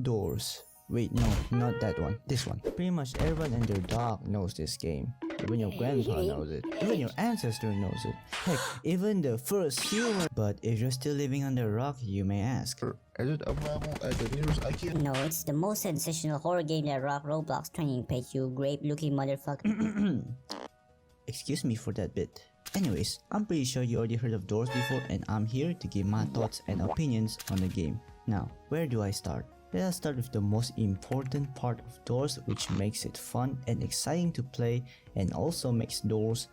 Doors. Wait, no, not that one. This one. Pretty much everyone and their dog knows this game. Even your grandpa knows it. Even your ancestor knows it. Heck, even the first human. But if you're still living under a rock, you may ask. Is it available at the nearest IKEA? No, it's the most sensational horror game that rock Roblox training page, you grape-looking motherfucker. Excuse me for that bit. Anyways, I'm pretty sure you already heard of Doors before, and I'm here to give my thoughts and opinions on the game. Now, where do I start? Let us start with the most important part of Doors, which makes it fun and exciting to play and also makes Doors,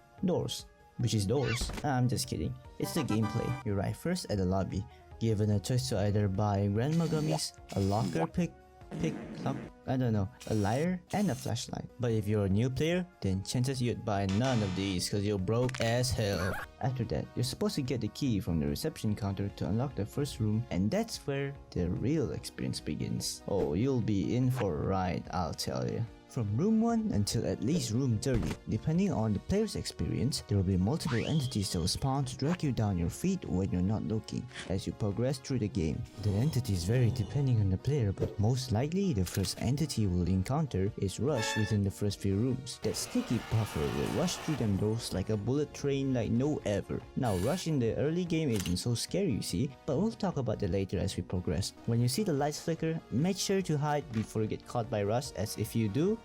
which is Doors. I'm just kidding. It's the gameplay. You arrive first at the lobby, given a choice to either buy grandma gummies, a locker pick, a lighter, and a flashlight. But if you're a new player, then chances you'd buy none of these cause you're broke as hell. After that, you're supposed to get the key from the reception counter to unlock the first room, and that's where the real experience begins. Oh, you'll be in for a ride, I'll tell you. From room 1 until at least room 30, depending on the player's experience, there will be multiple entities that will spawn to drag you down your feet when you're not looking as you progress through the game. The entities vary depending on the player, but most likely the first entity we'll encounter is Rush within the first few rooms. That sneaky puffer will rush through them doors like a bullet train like no ever. Now Rush in the early game isn't so scary, you see, but we'll talk about that later as we progress. When you see the lights flicker, make sure to hide before you get caught by Rush, as if you do,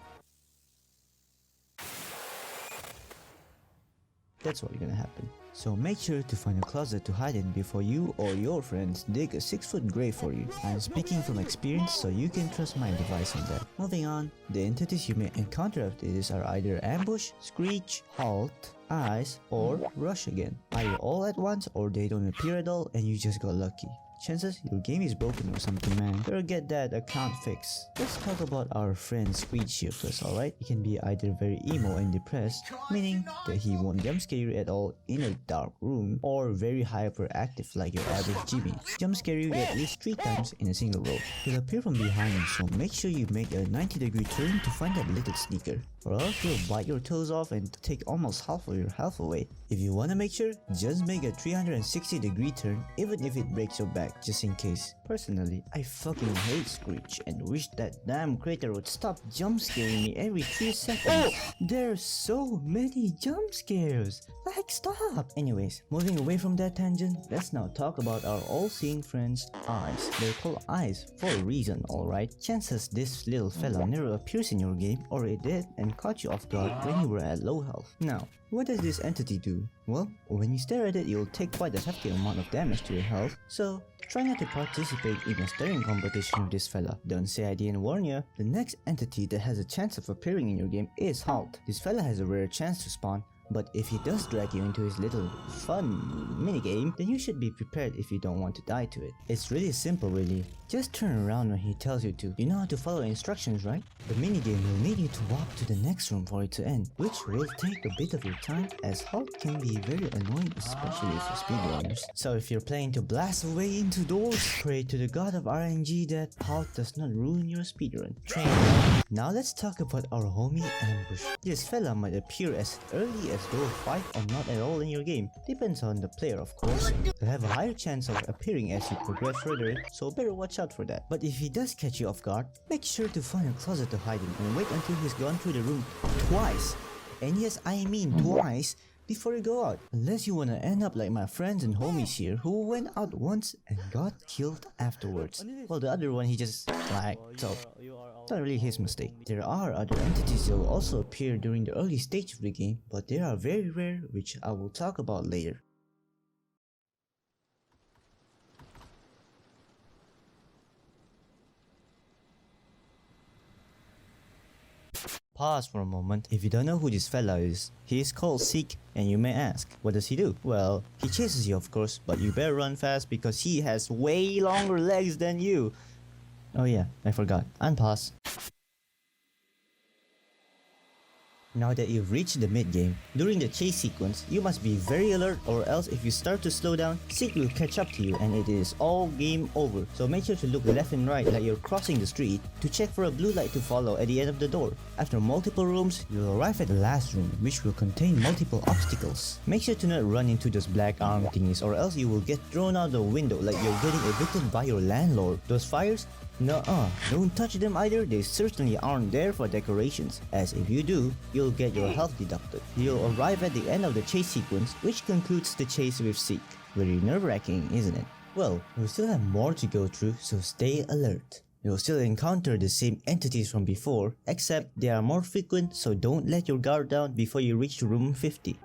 that's what's gonna happen. So make sure to find a closet to hide in before you or your friends dig a 6-foot grave for you. I'm speaking from experience, so you can trust my advice on that. Moving on, the entities you may encounter after this are either Ambush, Screech, Halt, Eyes, or Rush again. Either all at once or they don't appear at all and you just got lucky. Chances your game is broken or something, man. Better get that account fixed. Let's talk about our friend Screech here first, alright? He can be either very emo and depressed, meaning that he won't jumpscare you at all in a dark room, or very hyperactive like your average Jimmy. Jumpscare you at least 3 times in a single row. He'll appear from behind you, so make sure you make a 90-degree turn to find that little sneaker, or else he'll bite your toes off and take almost half of your health away. If you wanna make sure, just make a 360-degree turn even if it breaks your back, just in case. Personally, I fucking hate Screech and wish that damn creator would stop jump scaring me every 3 seconds. There's so many jump scares. Like, stop! Anyways, moving away from that tangent, let's now talk about our all-seeing friends, Eyes. They're called Eyes for a reason, alright? Chances this little fella never appears in your game, or it did and caught you off guard when you were at low health. Now, what does this entity do? Well, when you stare at it, you'll take quite a hefty amount of damage to your health, so try not to participate in a staring competition with this fella. Don't say I didn't warn ya. The next entity that has a chance of appearing in your game is Halt. This fella has a rare chance to spawn, but if he does drag you into his little fun minigame, then you should be prepared if you don't want to die to it. It's really simple really. Just turn around when he tells you to. You know how to follow instructions, right? The minigame will need you to walk to the next room for it to end, which will take a bit of your time as Halt can be very annoying, especially for speedrunners. So if you're planning to blast away into doors, pray to the god of RNG that Halt does not ruin your speedrun. Train. Now let's talk about our homie Ambush. This fella might appear as early as door 5 or not at all in your game. Depends on the player, of course. They'll have a higher chance of appearing as you progress further, so better watch out for that. But if he does catch you off guard, make sure to find a closet to hide in and wait until he's gone through the room twice. And yes, I mean twice, before you go out. Unless you wanna end up like my friends and homies here who went out once and got killed afterwards. Well, the other one he just so not really his mistake. There are other entities that will also appear during the early stage of the game, but they are very rare, which I will talk about later. Pause for a moment. If you don't know who this fella is, he is called Seek, and you may ask, what does he do? Well, he chases you of course, but you better run fast because he has way longer legs than you. Oh yeah, I forgot. Unpause. Now that you've reached the mid-game, during the chase sequence, you must be very alert, or else if you start to slow down, Seek will catch up to you and it is all game over. So make sure to look left and right like you're crossing the street to check for a blue light to follow at the end of the door. After multiple rooms, you'll arrive at the last room, which will contain multiple obstacles. Make sure to not run into those black arm thingies or else you will get thrown out the window like you're getting evicted by your landlord. Those fires? Nuh-uh, don't touch them either, they certainly aren't there for decorations, as if you do, you'll get your health deducted. You'll arrive at the end of the chase sequence, which concludes the chase with Seek. Very nerve-wracking, isn't it? Well, we still have more to go through, so stay alert. You'll still encounter the same entities from before, except they are more frequent, so don't let your guard down before you reach room 50.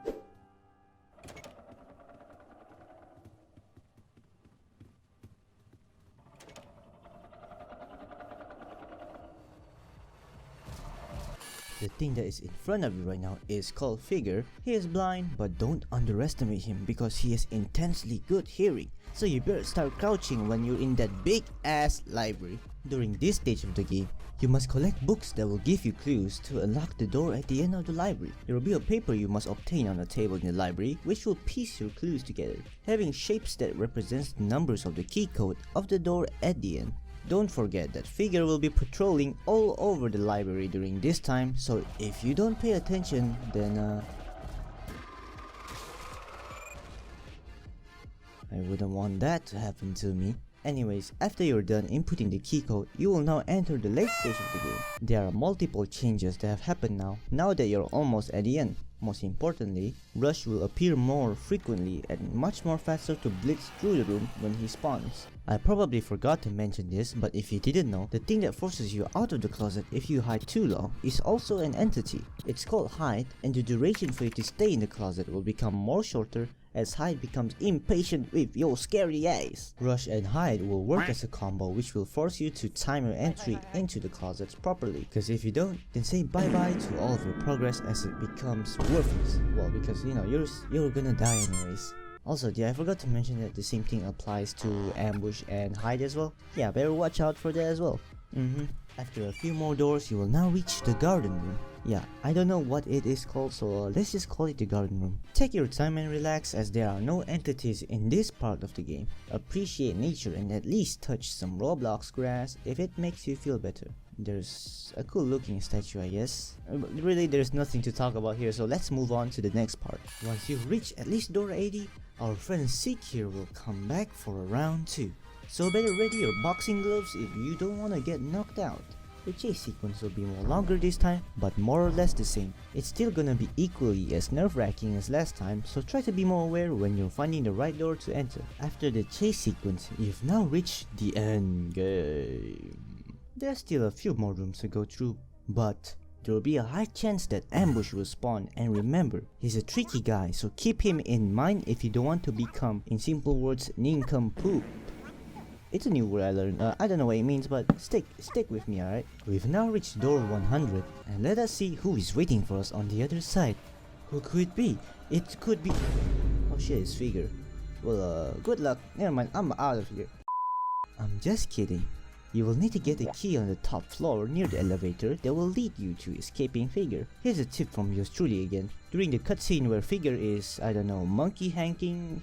The thing that is in front of you right now is called Figure. He is blind, but don't underestimate him because he has intensely good hearing. So you better start crouching when you're in that big ass library. During this stage of the game, you must collect books that will give you clues to unlock the door at the end of the library. There will be a paper you must obtain on a table in the library which will piece your clues together, having shapes that represents the numbers of the key code of the door at the end. Don't forget that Figure will be patrolling all over the library during this time, so if you don't pay attention, then I wouldn't want that to happen to me. Anyways, after you're done inputting the key code, you will now enter the late stage of the game. There are multiple changes that have happened now that you're almost at the end. Most importantly, Rush will appear more frequently and much more faster to blitz through the room when he spawns. I probably forgot to mention this, but if you didn't know, the thing that forces you out of the closet if you hide too long is also an entity. It's called Hide, and the duration for you to stay in the closet will become more shorter as Hide becomes impatient with your scary eyes. Rush and Hide will work as a combo which will force you to time your entry into the closets properly, because if you don't, then say bye bye to all of your progress as it becomes worthless. Well, because you know, you're gonna die anyways. Also, I forgot to mention that the same thing applies to Ambush and Hide as well. Yeah, better watch out for that as well. After a few more doors, you will now reach the garden room. Yeah, I don't know what it is called, so let's just call it the garden room. Take your time and relax as there are no entities in this part of the game. Appreciate nature and at least touch some Roblox grass if it makes you feel better. There's a cool looking statue, I guess. Really, there's nothing to talk about here, so let's move on to the next part. Once you've reached at least door 80, our friend Seek here will come back for a round 2. So better ready your boxing gloves if you don't want to get knocked out. The chase sequence will be more longer this time, but more or less the same. It's still gonna be equally as nerve-wracking as last time, so try to be more aware when you're finding the right door to enter. After the chase sequence, you've now reached the end game. There's still a few more rooms to go through, but there will be a high chance that Ambush will spawn, and remember, he's a tricky guy, so keep him in mind if you don't want to become, in simple words, nincompoop. It's a new word I learned, I don't know what it means, but stick with me, alright? We've now reached door 100, and let us see who is waiting for us on the other side. Who could it be? It could be... Oh shit, it's Figure. Well, good luck. Never mind, I'm out of here. I'm just kidding. You will need to get a key on the top floor near the elevator that will lead you to escaping Figure. Here's a tip from yours truly again. During the cutscene where Figure is, I don't know, monkey hanging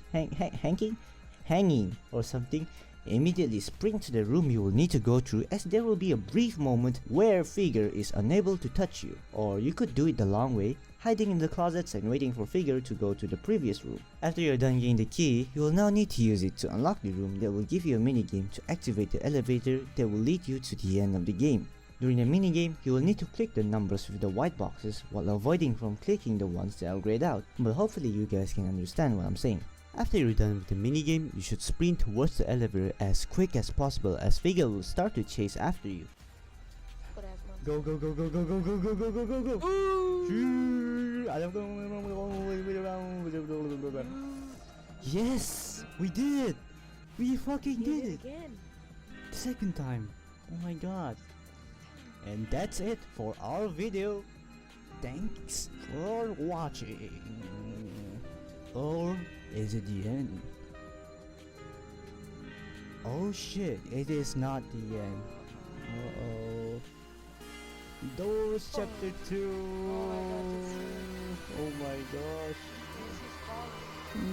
or something, immediately sprint to the room you will need to go through, as there will be a brief moment where Figure is unable to touch you. Or you could do it the long way, hiding in the closets and waiting for Figure to go to the previous room. After you're done getting the key, you will now need to use it to unlock the room that will give you a minigame to activate the elevator that will lead you to the end of the game. During the minigame, you will need to click the numbers with the white boxes while avoiding from clicking the ones that are grayed out, but hopefully you guys can understand what I'm saying. After you're done with the minigame, you should sprint towards the elevator as quick as possible, as Figure will start to chase after you. Go go go go go go go go go go go go! Yes! We did it! We fucking did it! Again. The second time! Oh my god! And that's it for our video. Thanks for watching. Or is it the end? Oh shit, it is not the end. Uh-oh. Doors chapter 2. Oh my gosh.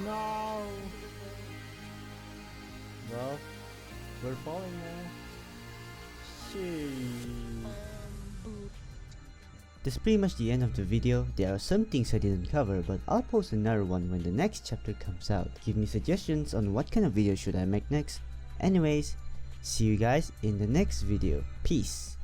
No. Well, we're falling now. Shit. That's pretty much the end of the video. There are some things I didn't cover, but I'll post another one when the next chapter comes out. Give me suggestions on what kind of video should I make next. Anyways, See you guys in the next video. Peace.